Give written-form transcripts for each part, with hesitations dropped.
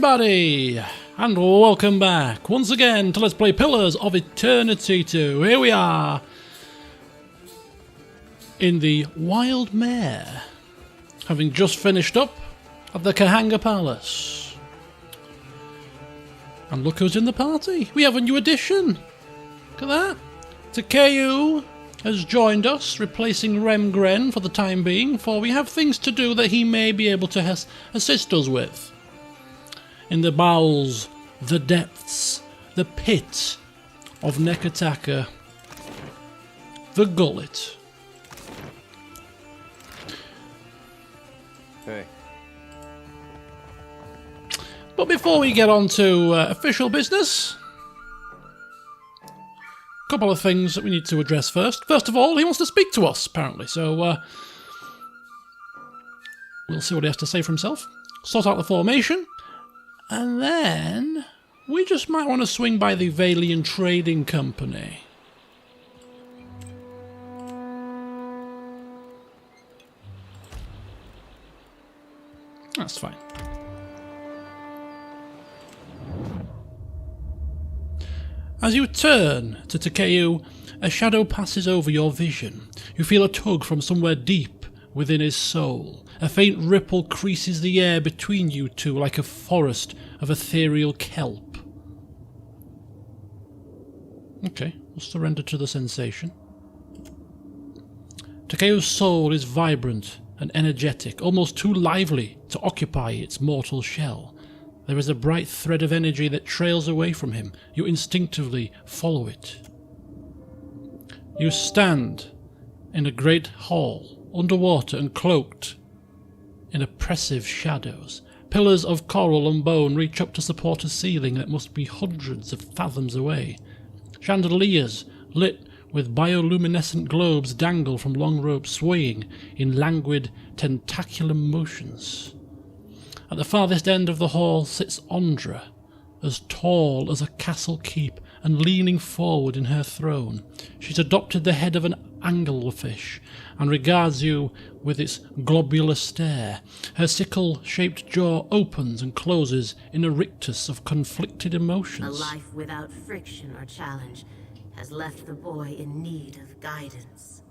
everybody, and welcome back once again to Let's Play Pillars of Eternity 2. Here we are in the Wild Mare, having just finished up at the Kahanga Palace. And look who's in the party. We have a new addition. Look at that. Takeu has joined us, replacing Remgren for the time being, for we have things to do that he may be able to assist us with. In the bowels, the depths, the pit of Nekataka, the gullet. Hey. But before we get on to official business, a couple of things that we need to address first. First of all, he wants to speak to us, apparently, so we'll see what he has to say for himself. Sort out the formation. And then we just might want to swing by the Valian Trading Company. That's fine. As you turn to Takeu, a shadow passes over your vision. You feel a tug from somewhere deep within his soul. A faint ripple creases the air between you two like a forest of ethereal kelp. Okay, we'll surrender to the sensation. Takeu's soul is vibrant and energetic, almost too lively to occupy its mortal shell. There is a bright thread of energy that trails away from him. You instinctively follow it. You stand in a great hall, underwater and cloaked in oppressive shadows. Pillars of coral and bone reach up to support a ceiling that must be hundreds of fathoms away. Chandeliers, lit with bioluminescent globes, dangle from long ropes, swaying in languid, tentacular motions. At the farthest end of the hall sits Ondra, as tall as a castle keep and leaning forward in her throne. She's adopted the head of an anglerfish and regards you with its globular stare. Her sickle-shaped jaw opens and closes in a rictus of conflicted emotions. A life without friction or challenge has left the boy in need of guidance.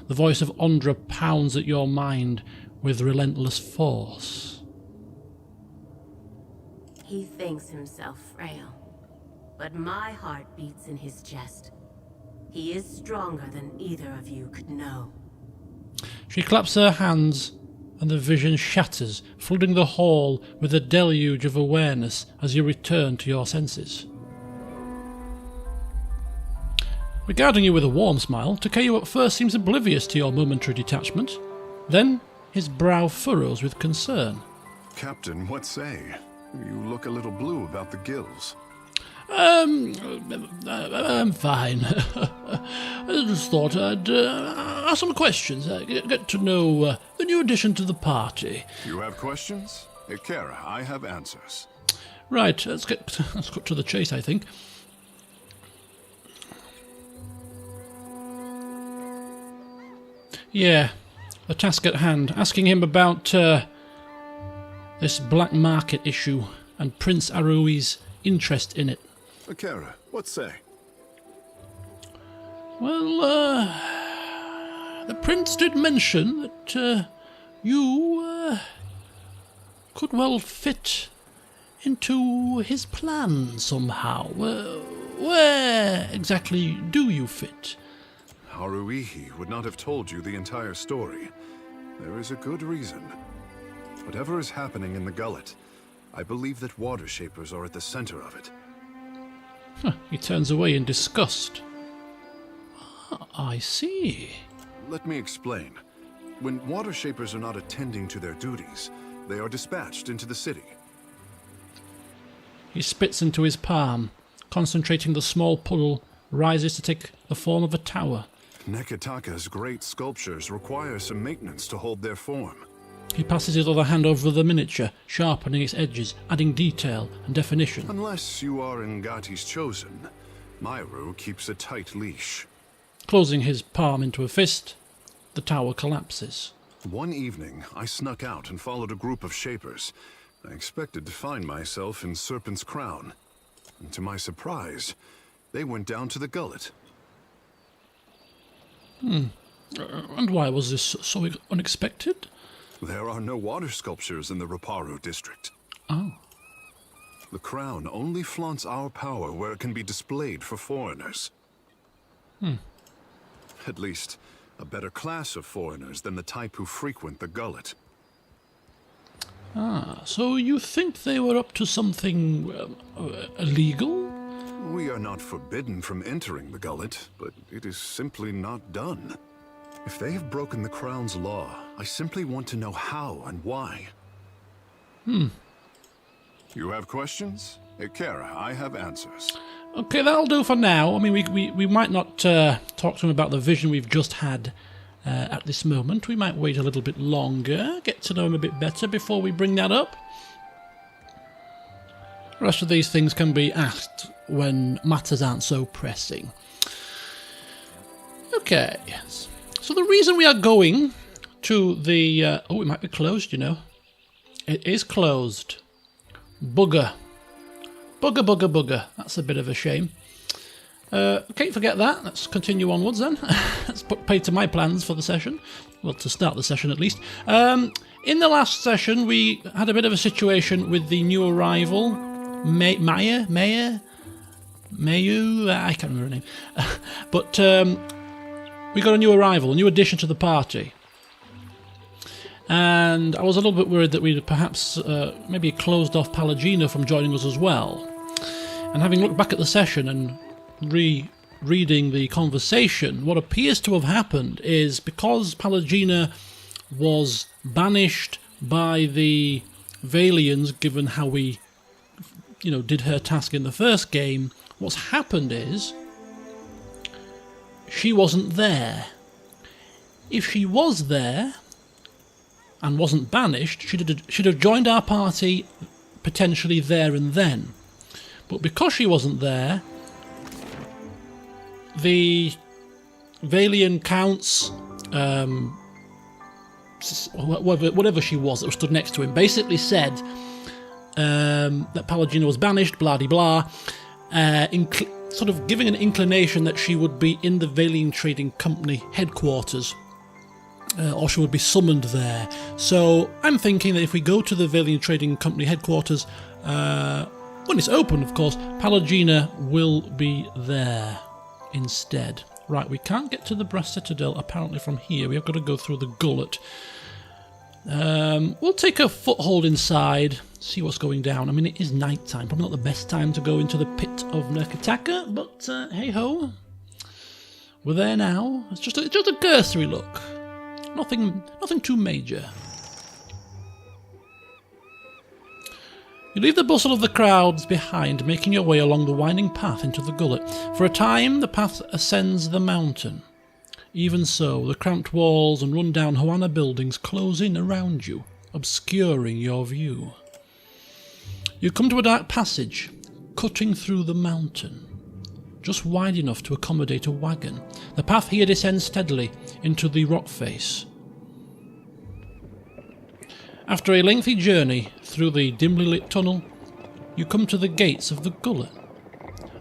The voice of Ondra pounds at your mind with relentless force. He thinks himself frail, but my heart beats in his chest. He is stronger than either of you could know. She claps her hands, and the vision shatters, flooding the hall with a deluge of awareness as you return to your senses. Regarding you with a warm smile, Takeu at first seems oblivious to your momentary detachment. Then his brow furrows with concern. Captain, what say? You look a little blue about the gills. I'm fine. I just thought I'd ask some questions, get to know the new addition to the party. You have questions? Ikera, I have answers. Right, let's cut to the chase, I think. Yeah, the task at hand, asking him about this black market issue and Prince Arui's interest in it. Ikera, what say? Well, the prince did mention that you could well fit into his plan somehow. Where exactly do you fit? Haruihi would not have told you the entire story. There is a good reason. Whatever is happening in the gullet, I believe that water shapers are at the center of it. He turns away in disgust. I see. Let me explain. When water shapers are not attending to their duties, they are dispatched into the city. He spits into his palm, concentrating the small puddle rises to take the form of a tower. Nekataka's great sculptures require some maintenance to hold their form. He passes his other hand over the miniature, sharpening its edges, adding detail and definition. Unless you are Ngati's chosen, Myru keeps a tight leash. Closing his palm into a fist, the tower collapses. One evening, I snuck out and followed a group of shapers. I expected to find myself in Serpent's Crown. And to my surprise, they went down to the gullet. And why was this so unexpected? There are no water sculptures in the Raparu district. Oh. The Crown only flaunts our power where it can be displayed for foreigners. At least, a better class of foreigners than the type who frequent the gullet. Ah, so you think they were up to something illegal? We are not forbidden from entering the gullet, but it is simply not done. If they have broken the Crown's law, I simply want to know how and why. You have questions? Kara, I have answers. Okay, that'll do for now. I mean, we might not talk to him about the vision we've just had at this moment. We might wait a little bit longer, get to know him a bit better before we bring that up. The rest of these things can be asked when matters aren't so pressing. Okay, so the reason we are going to the... oh, it might be closed, you know. It is closed. Bugger. Bugger, bugger, bugger. That's a bit of a shame. Okay, forget that. Let's continue onwards then. Let's put paid to my plans for the session. Well, to start the session at least. In the last session, we had a bit of a situation with the new arrival, Mayu? I can't remember her name. But we got a new arrival, a new addition to the party. And I was a little bit worried that we'd perhaps maybe closed off Pallegina from joining us as well. And having looked back at the session and rereading the conversation, what appears to have happened is because Pallegina was banished by the Valians, given how we, did her task in the first game, what's happened is she wasn't there. If she was there and wasn't banished, she'd have joined our party potentially there and then. But because she wasn't there, the Valian counts, whatever she was that stood next to him, basically said that Pallegina was banished, blah-de-blah, sort of giving an inclination that she would be in the Valian Trading Company headquarters, or she would be summoned there. So I'm thinking that if we go to the Valian Trading Company headquarters, when it's open, of course, Pallegina will be there instead. Right, we can't get to the Brass Citadel apparently from here. We've got to go through the gullet. We'll take a foothold inside, see what's going down. I mean, it is night time, probably not the best time to go into the pit of Nekataka, but hey-ho. We're there now. It's just a cursory look. Nothing too major. You leave the bustle of the crowds behind, making your way along the winding path into the gullet. For a time, the path ascends the mountain. Even so, the cramped walls and run-down Hoana buildings close in around you, obscuring your view. You come to a dark passage, cutting through the mountain, just wide enough to accommodate a wagon. The path here descends steadily into the rock face. After a lengthy journey through the dimly lit tunnel, you come to the gates of the gullet.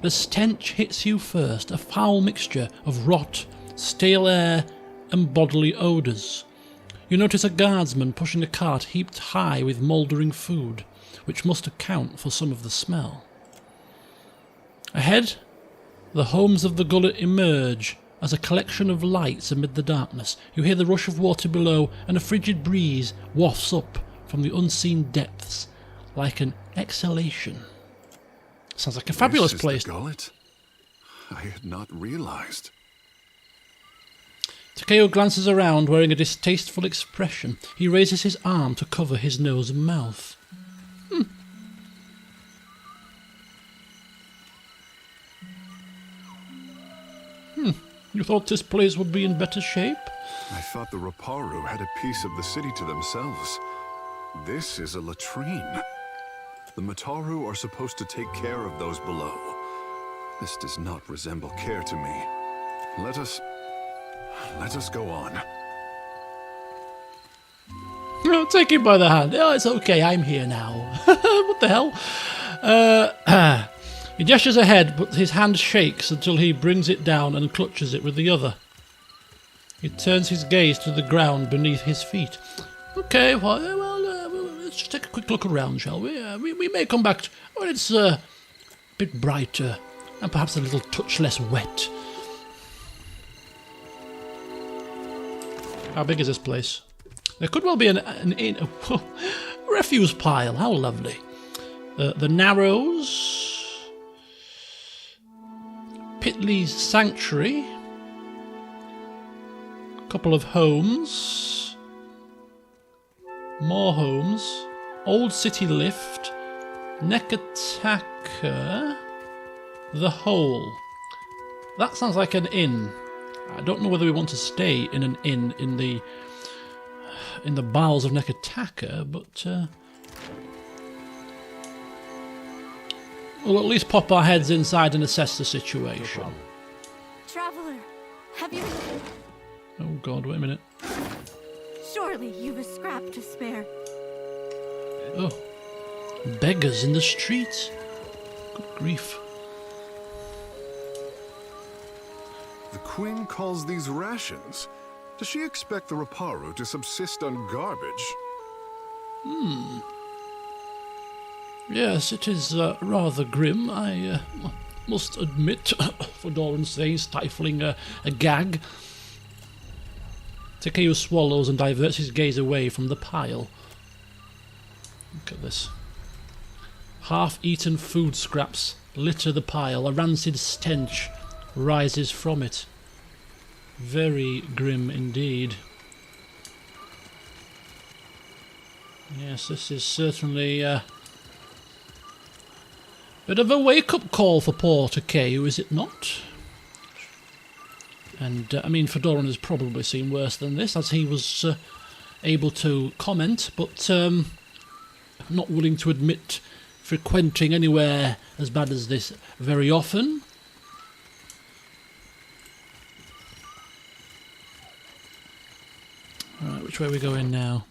The stench hits you first, a foul mixture of rot, stale air and bodily odours. You notice a guardsman pushing a cart heaped high with mouldering food, which must account for some of the smell. Ahead, the homes of the gullet emerge as a collection of lights amid the darkness. You hear the rush of water below, and a frigid breeze wafts up from the unseen depths like an exhalation. Sounds like a fabulous place. The gullet? I had not realized. Takeo glances around, wearing a distasteful expression. He raises his arm to cover his nose and mouth. You thought this place would be in better shape? I thought the Raparu had a piece of the city to themselves. This is a latrine. The Mataru are supposed to take care of those below. This does not resemble care to me. Let us go on. Oh, take him by the hand. Oh, it's okay, I'm here now. What the hell? He gestures ahead, but his hand shakes until he brings it down and clutches it with the other. He turns his gaze to the ground beneath his feet. Okay, well, let's just take a quick look around, shall we? We may come back when it's a bit brighter and perhaps a little touch less wet. How big is this place? There could well be an refuse pile. How lovely. The Narrows. Pitley's Sanctuary. Couple of homes. More homes. Old City Lift. Nekataka. The Hole. That sounds like an inn. I don't know whether we want to stay in an inn in the bowels of Nekataka, but we'll at least pop our heads inside and assess the situation. No Traveler, have you... Oh god, wait a minute. Surely you've a scrap to spare. Oh, beggars in the street. Good grief. The Queen calls these rations. Does she expect the Raparu to subsist on garbage? Yes, it is rather grim, I must admit, Fedoran says, stifling a gag. Takeo swallows and diverts his gaze away from the pile. Look at this. Half-eaten food scraps litter the pile. A rancid stench rises from it. Very grim indeed. Yes, this is certainly a bit of a wake-up call for poor Takeo, is it not? And, I mean, Fedoran has probably seen worse than this, as he was able to comment, but not willing to admit frequenting anywhere as bad as this very often. Alright, which way are we going now?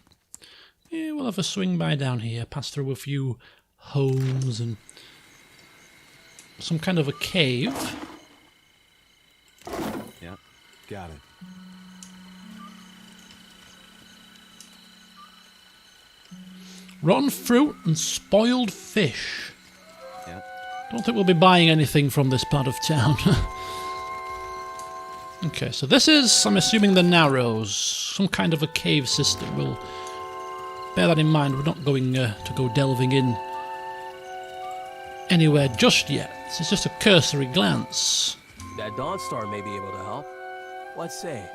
Yeah, we'll have a swing by down here, pass through a few homes and some kind of a cave. Yeah, got it. Rotten fruit and spoiled fish. Yeah. Don't think we'll be buying anything from this part of town. Okay, so this is, I'm assuming, the Narrows. Some kind of a cave system. We'll bear that in mind. We're not going to go delving in anywhere just yet. This is just a cursory glance. That Dawnstar may be able to help. What say?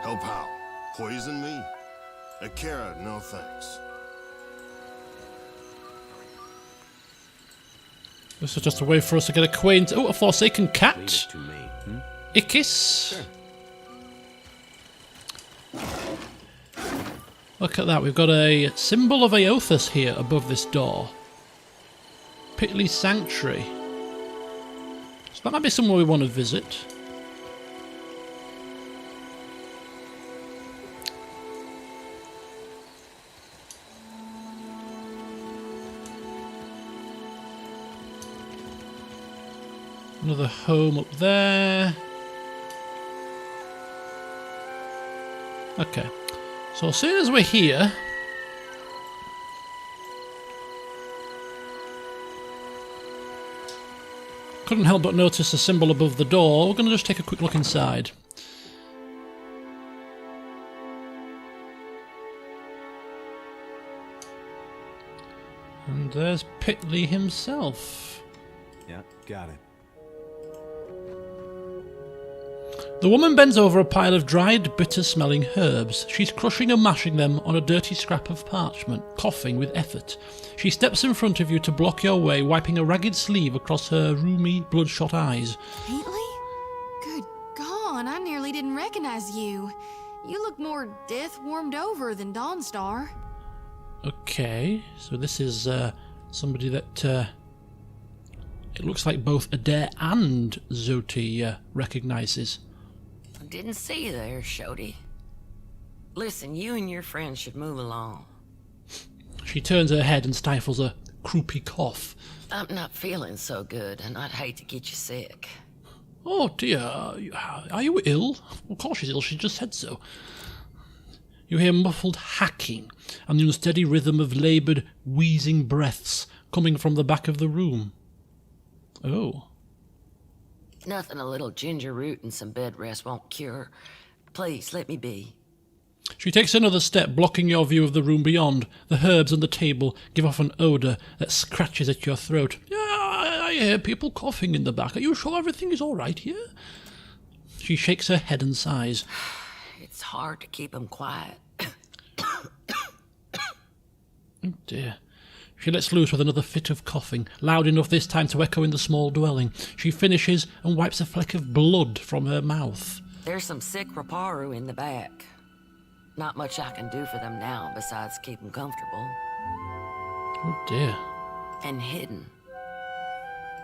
Help how? Poison me? Akira, no thanks. This is just a way for us to get acquainted. Oh, a Forsaken Leave cat. it to me. Ikis. Look at that. We've got a symbol of Aothas here above this door. Pitley's Sanctuary. So that might be somewhere we want to visit. Another home up there. Okay. So as soon as we're here, couldn't help but notice the symbol above the door. We're going to just take a quick look inside. And there's Pitley himself. Yeah, got it. The woman bends over a pile of dried, bitter-smelling herbs. She's crushing and mashing them on a dirty scrap of parchment, coughing with effort. She steps in front of you to block your way, wiping a ragged sleeve across her rheumy, bloodshot eyes. Gately? Good God, I nearly didn't recognize you. You look more death-warmed over than Dawnstar. Okay, so this is somebody that it looks like both Adair and Zoti recognises. Didn't see you there, Shodi. Listen, you and your friends should move along. She turns her head and stifles a croupy cough. I'm not feeling so good, and I'd hate to get you sick. Oh dear, are you ill? Of course she's ill, she just said so. You hear muffled hacking and the unsteady rhythm of laboured, wheezing breaths coming from the back of the room. Oh. Nothing a little ginger root and some bed rest won't cure. Please, let me be. She takes another step, blocking your view of the room beyond. The herbs on the table give off an odour that scratches at your throat. Yeah, I hear people coughing in the back. Are you sure everything is all right here? She shakes her head and sighs. It's hard to keep them quiet. Oh dear. She lets loose with another fit of coughing, loud enough this time to echo in the small dwelling. She finishes and wipes a fleck of blood from her mouth. There's some sick Raparu in the back. Not much I can do for them now besides keep them comfortable. Oh dear. And hidden.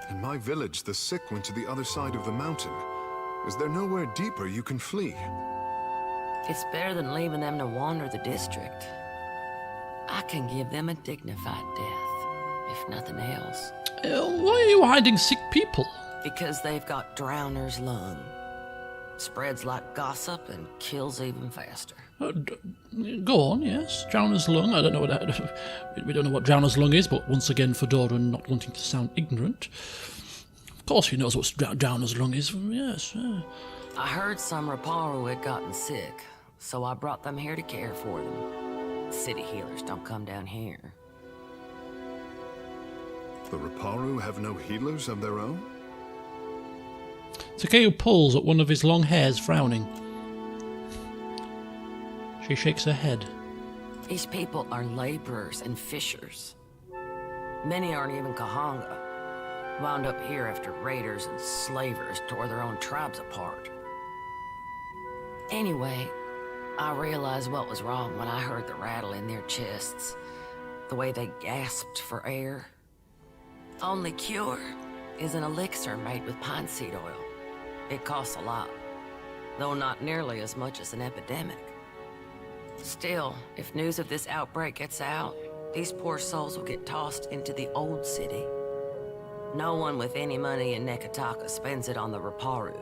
In my village, the sick went to the other side of the mountain. Is there nowhere deeper you can flee? It's better than leaving them to wander the district. I can give them a dignified death, if nothing else. Why are you hiding sick people? Because they've got drowner's lung. Spreads like gossip and kills even faster. Go on, yes. Drowner's lung. I don't know what that... We don't know what drowner's lung is, but once again, Fedora not wanting to sound ignorant. Of course he knows what drowner's lung is, yes. I heard some Raparu had gotten sick, so I brought them here to care for them. City healers don't come down here. The Raparu have no healers of their own? Takeo pulls at one of his long hairs, frowning. She shakes her head. These people are laborers and fishers. Many aren't even Kahanga. Wound up here after raiders and slavers tore their own tribes apart. Anyway, I realized what was wrong when I heard the rattle in their chests. The way they gasped for air. Only cure is an elixir made with pine seed oil. It costs a lot, though not nearly as much as an epidemic. Still, if news of this outbreak gets out, these poor souls will get tossed into the old city. No one with any money in Nekataka spends it on the Raparu.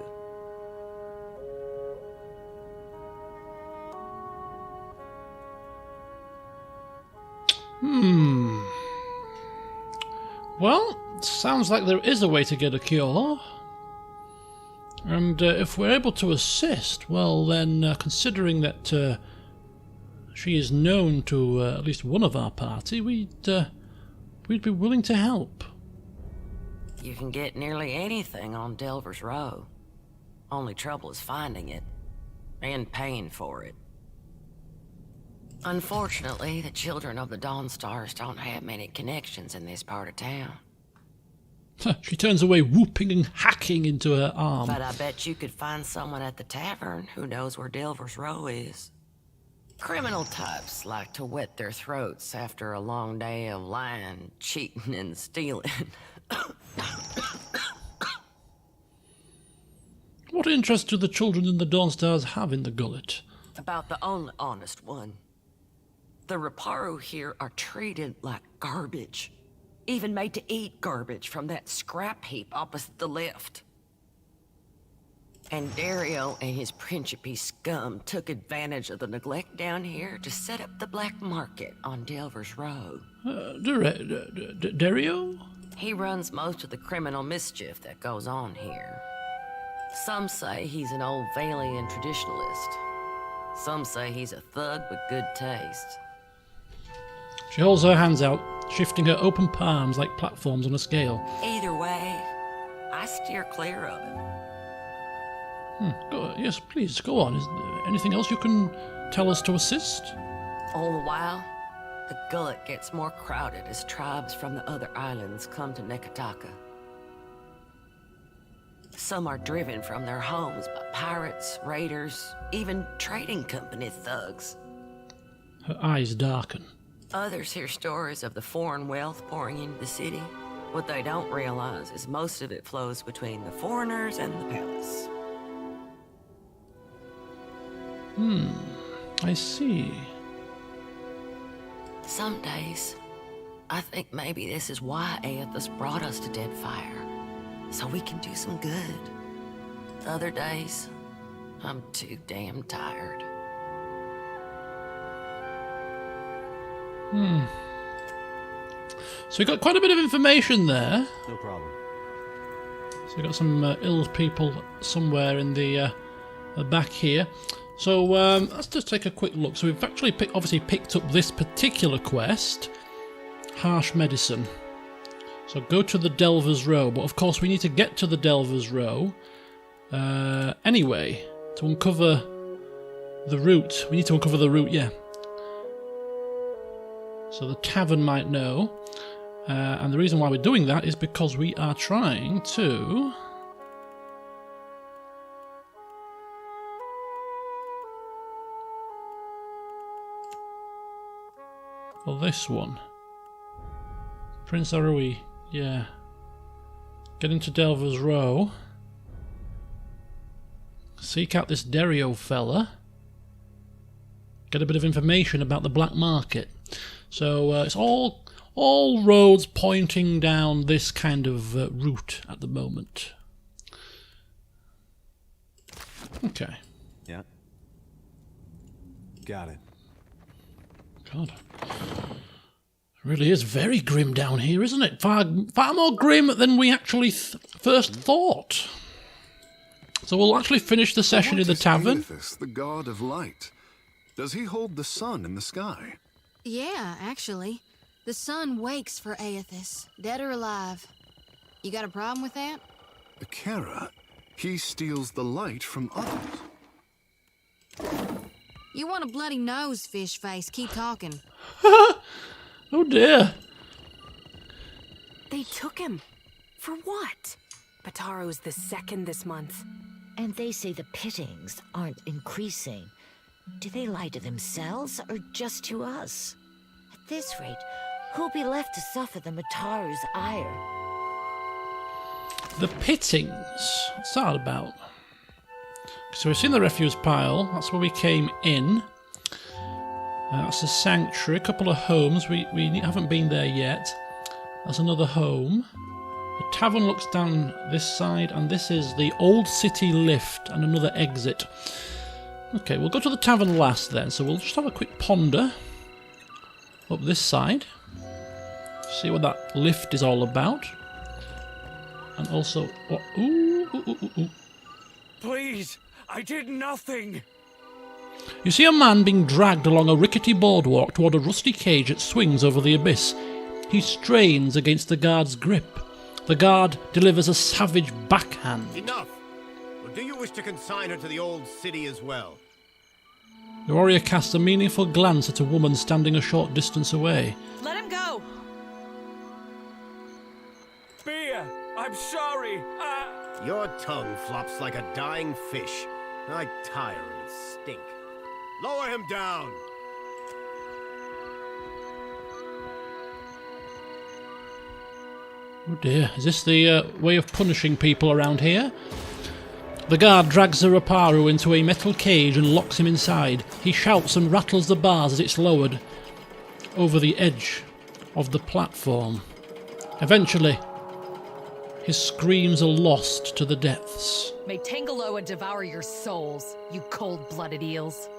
Well, sounds like there is a way to get a cure. And if we're able to assist, well then, considering that she is known to at least one of our party, we'd be willing to help. You can get nearly anything on Delver's Row. Only trouble is finding it. And paying for it. Unfortunately, the children of the Dawnstars don't have many connections in this part of town. She turns away, whooping and hacking into her arm. But I bet you could find someone at the tavern who knows where Delver's Row is. Criminal types like to wet their throats after a long day of lying, cheating, and stealing. What interest do the children in the Dawnstars have in the gullet? About the only honest one. The Raparu here are treated like garbage. Even made to eat garbage from that scrap heap opposite the lift. And Dario and his Principe scum took advantage of the neglect down here to set up the black market on Delver's Row. Dario? He runs most of the criminal mischief that goes on here. Some say he's an old Valian traditionalist. Some say he's a thug with good taste. She holds her hands out, shifting her open palms like platforms on a scale. Either way, I steer clear of him. Yes, please, go on. Is there anything else you can tell us to assist? All the while, the gullet gets more crowded as tribes from the other islands come to Nekataka. Some are driven from their homes by pirates, raiders, even trading company thugs. Her eyes darken. Others hear stories of the foreign wealth pouring into the city. What they don't realize is most of it flows between the foreigners and the palace. I see. Some days, I think maybe this is why Aethys brought us to Deadfire, so we can do some good. Other days, I'm too damn tired. So we got quite a bit of information there. No problem. So we got some ill people somewhere in the back here. So let's just take a quick look. So we've actually obviously picked up this particular quest, Harsh Medicine. So go to the Delver's Row, but of course we need to get to the Delver's Row anyway to uncover the route. We need to uncover the route, yeah. So the tavern might know. And the reason why we're doing that is because we are trying to... Well, this one. Prince Arui, yeah. Get into Delver's Row. Seek out this Derio fella. Get a bit of information about the black market. So it's all roads pointing down this kind of route at the moment. Okay. Yeah. Got it. God. It really is very grim down here, isn't it? Far more grim than we actually first thought. So we'll actually finish the session in the tavern. Aethys, the god of light? Does he hold the sun in the sky? Yeah, actually. The sun wakes for Aethys, dead or alive. You got a problem with that? Kara, he steals the light from others. You want a bloody nose, fish face. Keep talking. Oh dear. They took him. For what? Bataro's the second this month. And they say the pittings aren't increasing. Do they lie to themselves or just to us? At this rate, who'll be left to suffer the Mataru's ire? The pittings. What's that about? So we've seen the refuse pile. That's where we came in. That's a sanctuary. A couple of homes. We haven't been there yet. That's another home. The tavern looks down this side, and this is the old city lift and another exit. Okay, we'll go to the tavern last then. So we'll just have a quick ponder up this side. See what that lift is all about. And also, what? Ooh. Please, I did nothing. You see a man being dragged along a rickety boardwalk toward a rusty cage that swings over the abyss. He strains against the guard's grip. The guard delivers a savage backhand. Enough! Or do you wish to consign her to the old city as well? The warrior casts a meaningful glance at a woman standing a short distance away. Let him go! Bia, I'm sorry. Your tongue flops like a dying fish. I tire of its stink. Lower him down! Oh dear, is this the way of punishing people around here? The guard drags Zaraparu into a metal cage and locks him inside. He shouts and rattles the bars as it's lowered over the edge of the platform. Eventually, his screams are lost to the depths. May Tangaloa devour your souls, you cold-blooded eels.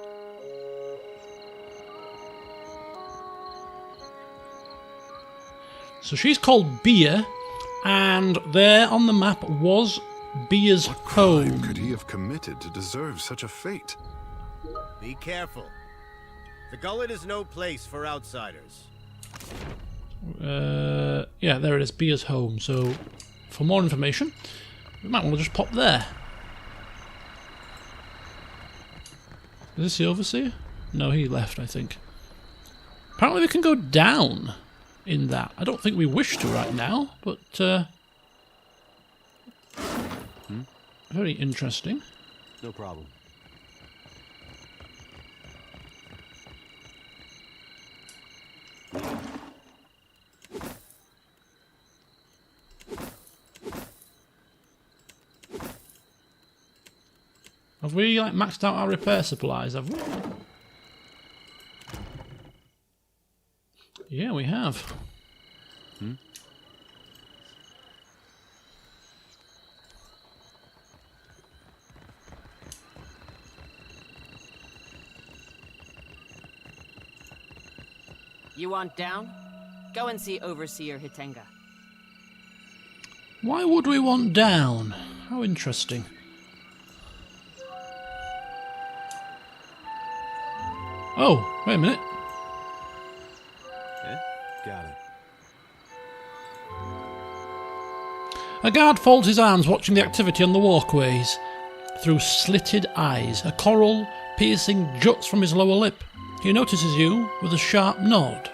So she's called Bia, and there on the map was Bia's Crime home. could he have committed to deserve such a fate? Be careful. The gullet is no place for outsiders. Yeah, there it is, Bia's home. So, for more information, we might want to just pop there. Is this the overseer? No, he left, I think. Apparently we can go down in that. I don't think we wish to right now, but very interesting. No problem. Have we like maxed out our repair supplies, have we? Yeah, we have. Hmm? You want down? Go and see Overseer Hitenga. Why would we want down? How interesting. Oh, wait a minute. Yeah, got it. A guard folds his arms watching the activity on the walkways. Through slitted eyes, a coral piercing juts from his lower lip. He notices you with a sharp nod.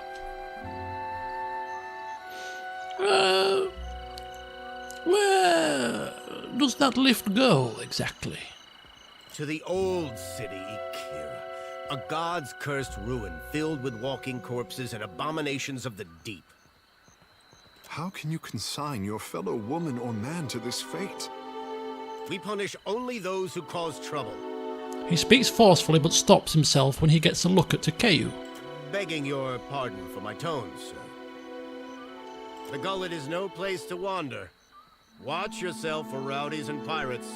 Where does that lift go, exactly? To the old city, Ikira. A god's cursed ruin filled with walking corpses and abominations of the deep. How can you consign your fellow woman or man to this fate? We punish only those who cause trouble. He speaks forcefully but stops himself when he gets a look at Takeu. Begging your pardon for my tones, sir. The gullet is no place to wander. Watch yourself for rowdies and pirates.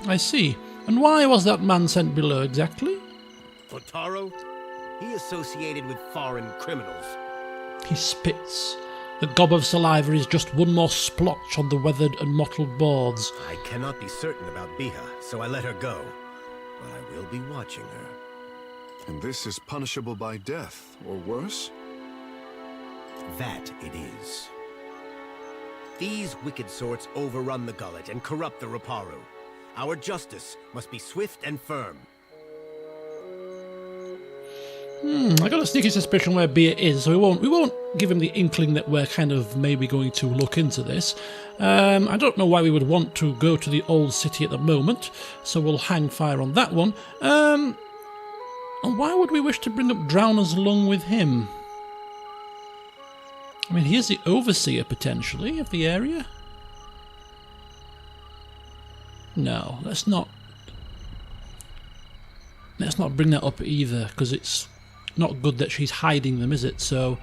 I see. And why was that man sent below exactly? Otaro? He associated with foreign criminals. He spits. The gob of saliva is just one more splotch on the weathered and mottled boards. I cannot be certain about Biha, so I let her go. But I will be watching her. And this is punishable by death, or worse? That it is. These wicked sorts overrun the gullet and corrupt the Raparu. Our justice must be swift and firm. I got a sneaky suspicion where Beer is, so we won't give him the inkling that we're kind of maybe going to look into this. I don't know why we would want to go to the old city at the moment, so we'll hang fire on that one. And why would we wish to bring up Drowners along with him? I mean, he is the overseer, potentially, of the area. No, let's not bring that up either, because it's not good that she's hiding them, is it? So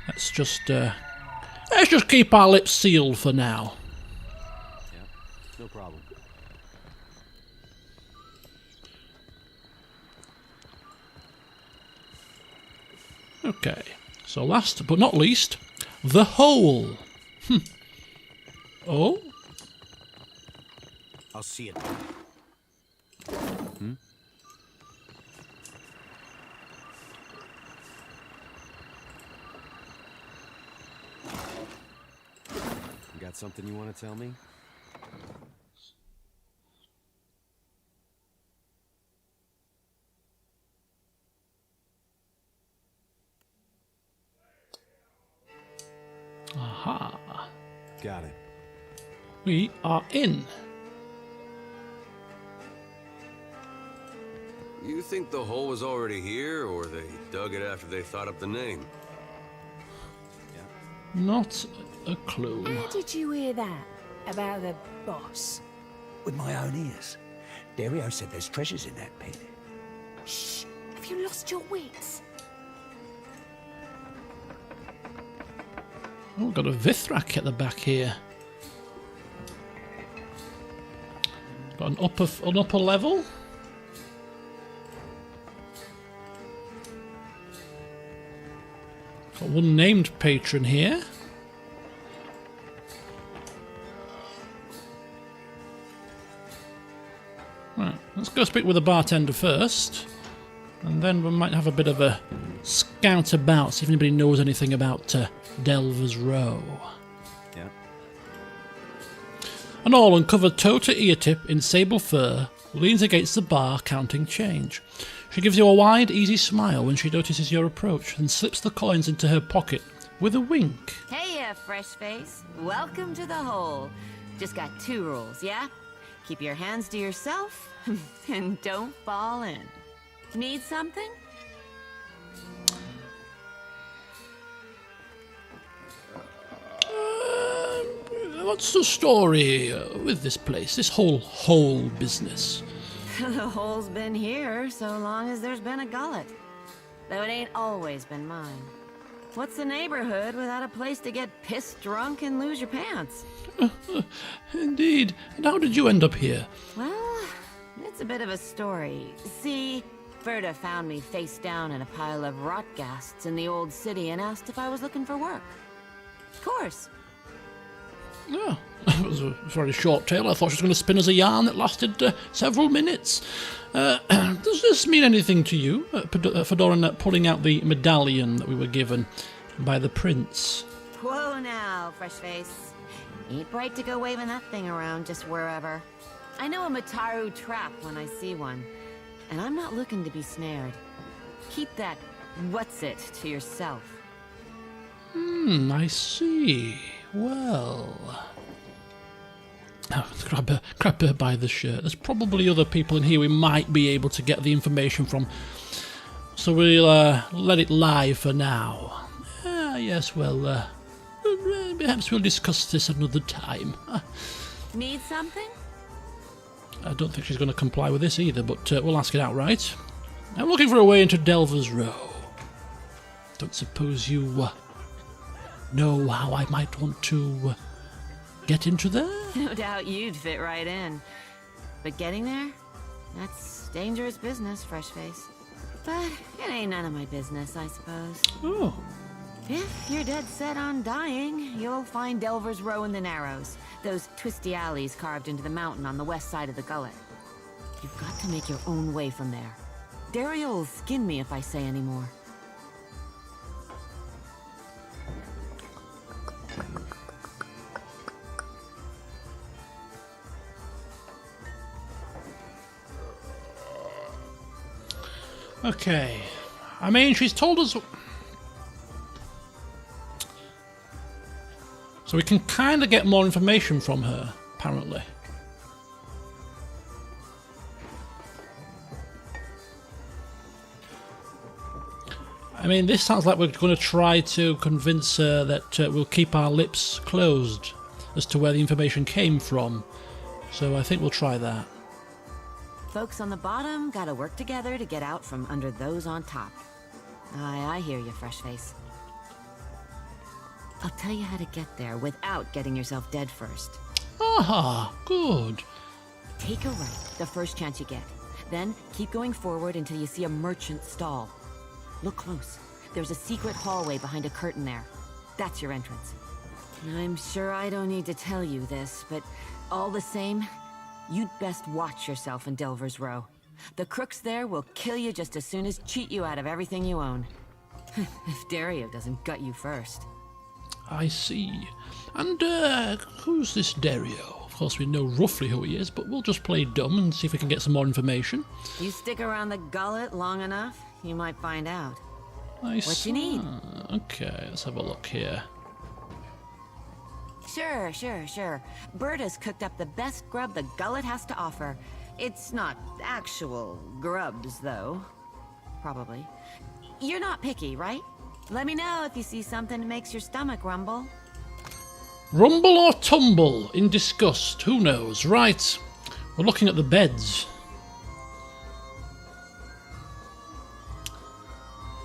let's just keep our lips sealed for now. Yeah, no problem. Okay, so last but not least, the hole. Oh? I'll see it. You got something you want to tell me? Aha. Got it. We are in. You think the hole was already here, or they dug it after they thought up the name? Not a clue. How did you hear that? About the boss? With my own ears. Dario said there's treasures in that pit. Shh! Have you lost your wits? Oh, we've got a Vithrak at the back here. Got an upper level. Got one named patron here. Right, let's go speak with the bartender first, and then we might have a bit of a scout about, see if anybody knows anything about Delver's Row. Yeah. An all-uncovered toe to ear tip in sable fur leans against the bar counting change. She gives you a wide, easy smile when she notices your approach and slips the coins into her pocket with a wink. Hey, fresh face. Welcome to the hole. Just got 2 rules, yeah? Keep your hands to yourself and don't fall in. Need something? What's the story with this place, this whole business? The hole's been here so long as there's been a gullet. though it ain't always been mine. What's the neighborhood without a place to get pissed drunk and lose your pants? Indeed. And how did you end up here? Well, it's a bit of a story. See, Berta found me face down in a pile of rot ghasts in the old city and asked if I was looking for work. Of course. Oh, it was a very short tale. I thought she was going to spin us a yarn that lasted several minutes. Does this mean anything to you, Fedoran, pulling out the medallion that we were given by the prince? Whoa now, fresh face. Ain't bright to go waving that thing around just wherever. I know a Mataru trap when I see one, and I'm not looking to be snared. Keep that what's-it to yourself. I see. Well... Oh, grab her by the shirt. There's probably other people in here we might be able to get the information from. So we'll let it lie for now. Yes, well, perhaps we'll discuss this another time. Need something? I don't think she's going to comply with this either, but we'll ask it outright. I'm looking for a way into Delver's Row. Don't suppose you know how I might want to get into there? No doubt you'd fit right in. But getting there? That's dangerous business, fresh face. But it ain't none of my business, I suppose. Oh. If you're dead set on dying, you'll find Delver's Row in the Narrows. Those twisty alleys carved into the mountain on the west side of the gullet. You've got to make your own way from there. Dario will skin me if I say any more. Okay. I mean, she's told us... So we can kind of get more information from her, apparently. I mean, this sounds like we're going to try to convince her that we'll keep our lips closed as to where the information came from. So I think we'll try that. Folks on the bottom gotta work together to get out from under those on top. Aye, I hear you, fresh face. I'll tell you how to get there without getting yourself dead first. Aha, good. Take a right the first chance you get. Then keep going forward until you see a merchant stall. Look close. There's a secret hallway behind a curtain there. That's your entrance. I'm sure I don't need to tell you this, but all the same, you'd best watch yourself in Delver's Row. The crooks there will kill you just as soon as cheat you out of everything you own. If Dario doesn't gut you first. I see. And, who's this Dario? Of course, we know roughly who he is, but we'll just play dumb and see if we can get some more information. You stick around the gullet long enough, you might find out. What you need? Okay, let's have a look here. Sure. Berta's cooked up the best grub the gullet has to offer. It's not actual grubs, though. Probably. You're not picky, right? Let me know if you see something that makes your stomach rumble. Rumble or tumble in disgust, who knows? Right, we're looking at the beds.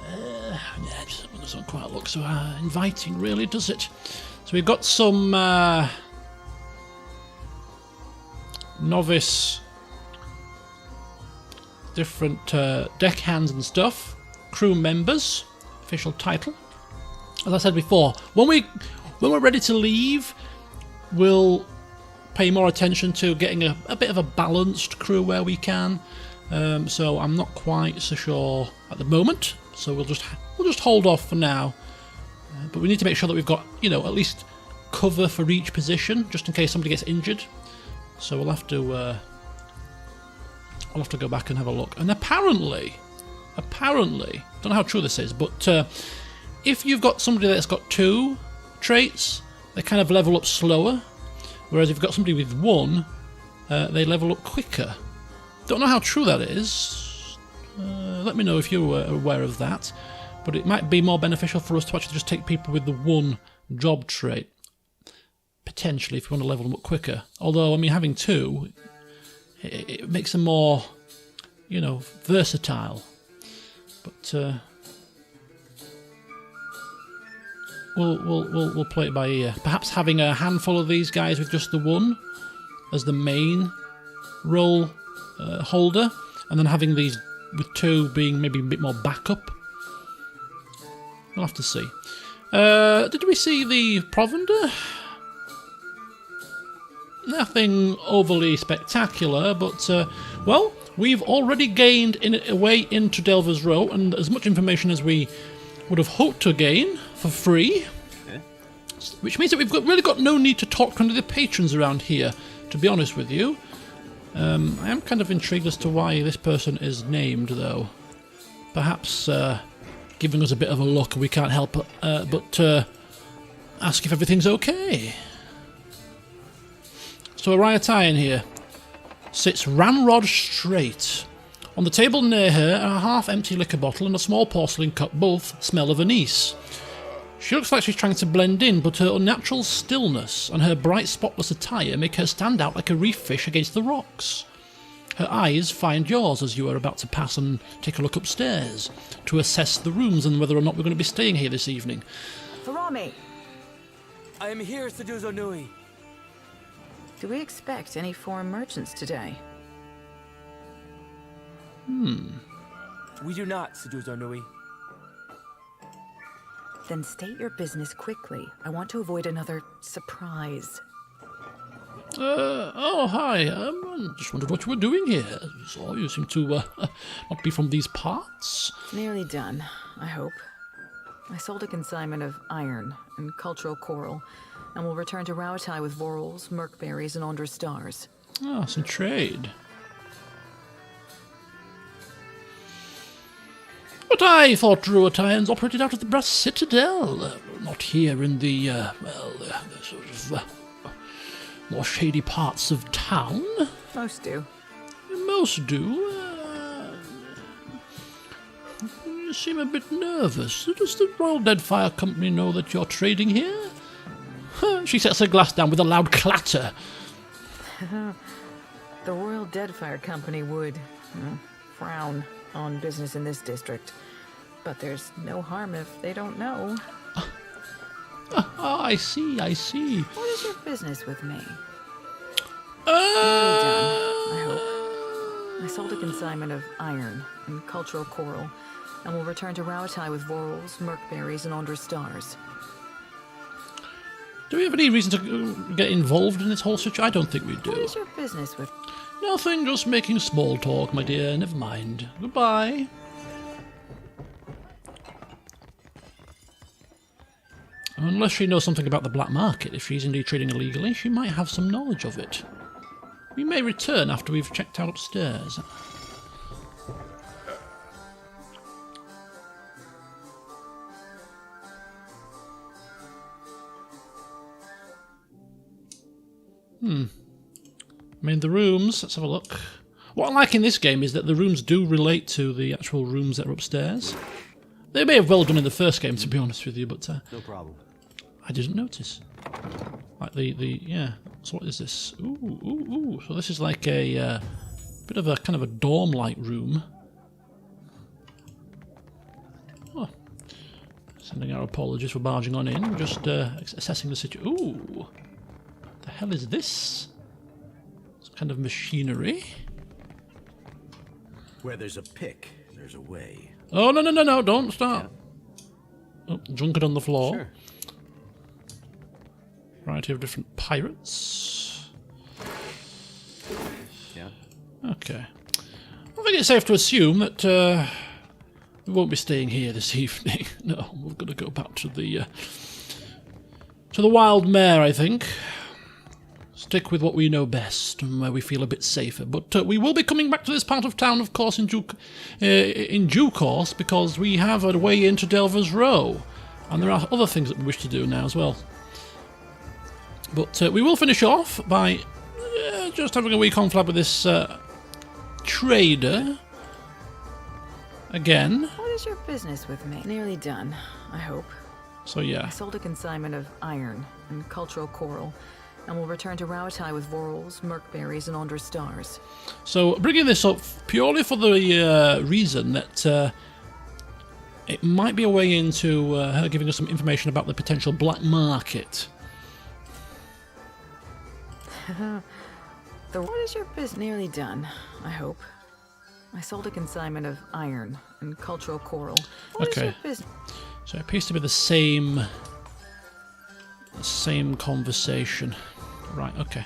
It doesn't quite look so inviting, really, does it? So we've got some novice, different deckhands and stuff, crew members, official title. As I said before, when we're ready to leave, we'll pay more attention to getting a bit of a balanced crew where we can. So I'm not quite so sure at the moment. So we'll just hold off for now. But we need to make sure that we've got, at least cover for each position, just in case somebody gets injured. So we'll have to go back and have a look. And apparently, don't know how true this is, but if you've got somebody that's got 2 traits, they kind of level up slower. Whereas if you've got somebody with 1, they level up quicker. Don't know how true that is. Let me know if you're aware of that. But it might be more beneficial for us to actually just take people with the 1 job trait. Potentially, if you want to level them up quicker. Although, I mean, having 2, it makes them more, versatile. But we'll play it by ear. Perhaps having a handful of these guys with just the one as the main role holder, and then having these with two being maybe a bit more backup. We'll have to see. Did we see the provender? Nothing overly spectacular, but well, we've already gained a way into Delver's Row, and as much information as we would have hoped to gain for free, which means that we've really got no need to talk to any of the patrons around here, to be honest with you. I am kind of intrigued as to why this person is named, though. Perhaps giving us a bit of a look, we can't help but ask if everything's okay. So Ariatayan here sits ramrod straight. On the table near her are a half-empty liquor bottle and a small porcelain cup, both smell of anise. She looks like she's trying to blend in, but her unnatural stillness and her bright spotless attire make her stand out like a reef fish against the rocks. Her eyes find yours as you are about to pass and take a look upstairs to assess the rooms and whether or not we're going to be staying here this evening. Farami! I am here, Seduzo Nui. Do we expect any foreign merchants today? We do not, Seduzo Nui. Then state your business quickly. I want to avoid another surprise. Oh, hi. Just wondered what you were doing here. So you seem to not be from these parts. Nearly done, I hope. I sold a consignment of iron and cultural coral, and will return to Rauatai with vorals, merkberries, and Ondra stars. Ah, some trade. But I thought Ruataians operated out of the Brass Citadel, not here in the, the sort of more shady parts of town. Most do. Most do. You seem a bit nervous. Does the Royal Deadfire Company know that you're trading here? She sets her glass down with a loud clatter. The Royal Deadfire Company would frown on business in this district. But there's no harm if they don't know. I see. What is your business with me? Done, I hope. I sold a consignment of iron and cultural coral, and will return to Rauatai with vorals, merkberries, and Ondra stars. Do we have any reason to get involved in this whole situation? I don't think we do. What is your business with... Nothing, just making small talk, my dear. Never mind. Goodbye. Unless she knows something about the black market, if she's indeed trading illegally, she might have some knowledge of it. We may return after we've checked out upstairs. I mean, the rooms, let's have a look. What I like in this game is that the rooms do relate to the actual rooms that are upstairs. They may have well done in the first game, to be honest with you, but no problem. I didn't notice. Like yeah. So what is this? Ooh. So this is like a bit of a kind of a dorm-like room. Oh. Sending our apologies for barging on in. We're just assessing the situation. Ooh. The hell is this? Some kind of machinery. Where there's a pick, there's a way. Oh, no, don't start. Yeah. Oh, drunkard on the floor. Sure. Variety of different pirates. Yeah. Okay. I think it's safe to assume that we won't be staying here this evening. No, we're going to go back to the Wild Mare, I think. Stick with what we know best and where we feel a bit safer. But we will be coming back to this part of town, of course, in due course, because we have a way into Delver's Row. And there are other things that we wish to do now as well. But we will finish off by just having a wee conflab with this trader. Again. What is your business with me? Nearly done, I hope. So yeah. I sold a consignment of iron and cultural coral, and will return to Rauatai with vorals, merkberries, and Ondra stars. So bringing this up purely for the reason that it might be a way into her giving us some information about the potential black market. The what is your business nearly done, I hope. I sold a consignment of iron and cultural coral. What is your business? So it appears to be the same conversation. Right, okay.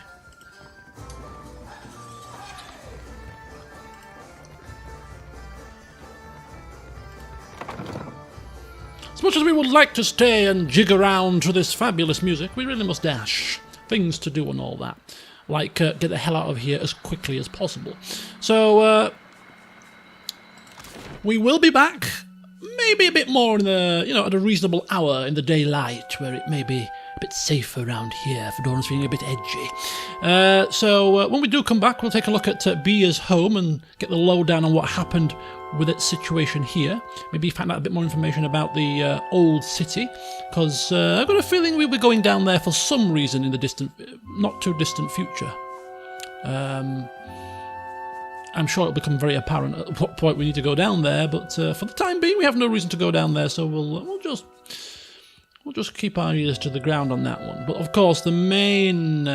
As much as we would like to stay and jig around to this fabulous music, we really must dash. Things to do and all that. Like, get the hell out of here as quickly as possible. So, we will be back, maybe a bit more in the, at a reasonable hour in the daylight, where it may be a bit safer around here for Doran's feeling a bit edgy. So when we do come back, we'll take a look at Bia's home and get the lowdown on what happened with its situation here. Maybe find out a bit more information about the old city, because I've got a feeling we'll be going down there for some reason in the not too distant future. I'm sure it'll become very apparent at what point we need to go down there, but for the time being, we have no reason to go down there, so we'll just keep our ears to the ground on that one. But of course, the main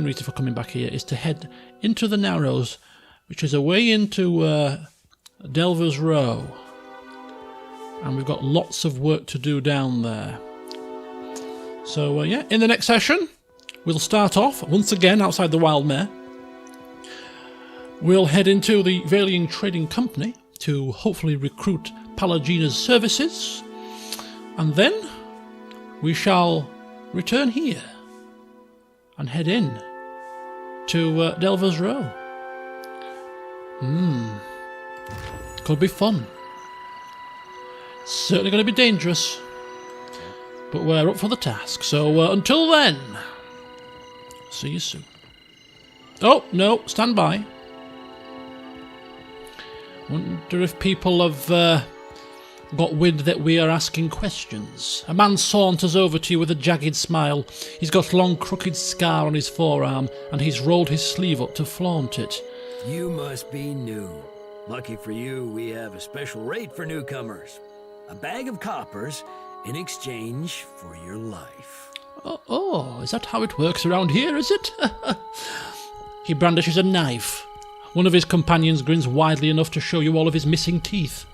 reason for coming back here is to head into the Narrows, which is a way into Delver's Row, and we've got lots of work to do down there. So yeah, in the next session, we'll start off once again outside the Wild Mare. We'll head into the Valian Trading Company to hopefully recruit Palagina's services, and then we shall return here and head in to Delver's Row. Could be fun. Certainly going to be dangerous, but we're up for the task. So until then, see you soon. Oh, no, stand by. Wonder if people have got wind that we are asking questions. A man saunters over to you with a jagged smile. He's got a long crooked scar on his forearm, and he's rolled his sleeve up to flaunt it. You must be new. Lucky for you, we have a special rate for newcomers. A bag of coppers in exchange for your life. Oh, is that how it works around here, is it? He brandishes a knife. One of his companions grins widely enough to show you all of his missing teeth.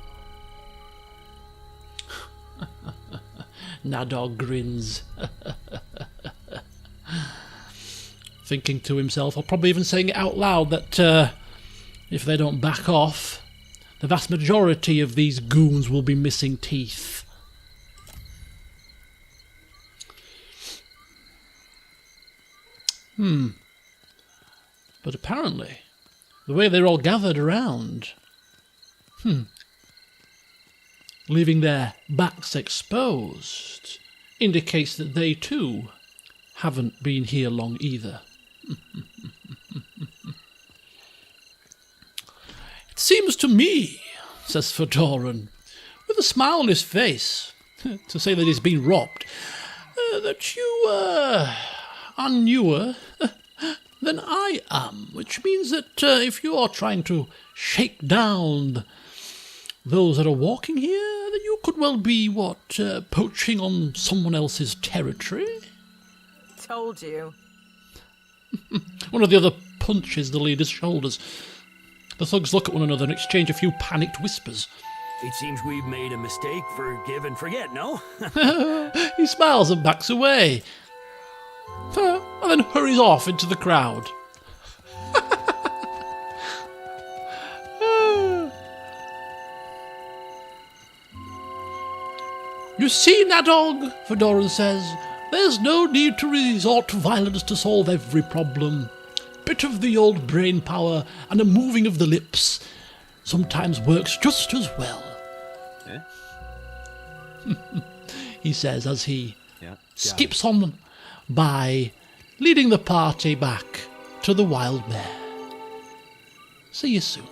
Nadog grins. Thinking to himself, or probably even saying it out loud, that if they don't back off, the vast majority of these goons will be missing teeth. But apparently, the way they're all gathered around, leaving their backs exposed, indicates that they too haven't been here long either. It seems to me, says Fedoran, with a smile on his face, to say that he's been robbed, that you are newer than I am, which means that if you are trying to shake down those that are walking here, then you could well be, poaching on someone else's territory? Told you. One of the other punches the leader's shoulders. The thugs look at one another and exchange a few panicked whispers. It seems we've made a mistake. Forgive and forget, no? He smiles and backs away, and then hurries off into the crowd. You see, Nadog, Fedoran says, there's no need to resort to violence to solve every problem. Bit of the old brain power and a moving of the lips sometimes works just as well. He says as he skips on by, leading the party back to the Wild Mare. See you soon.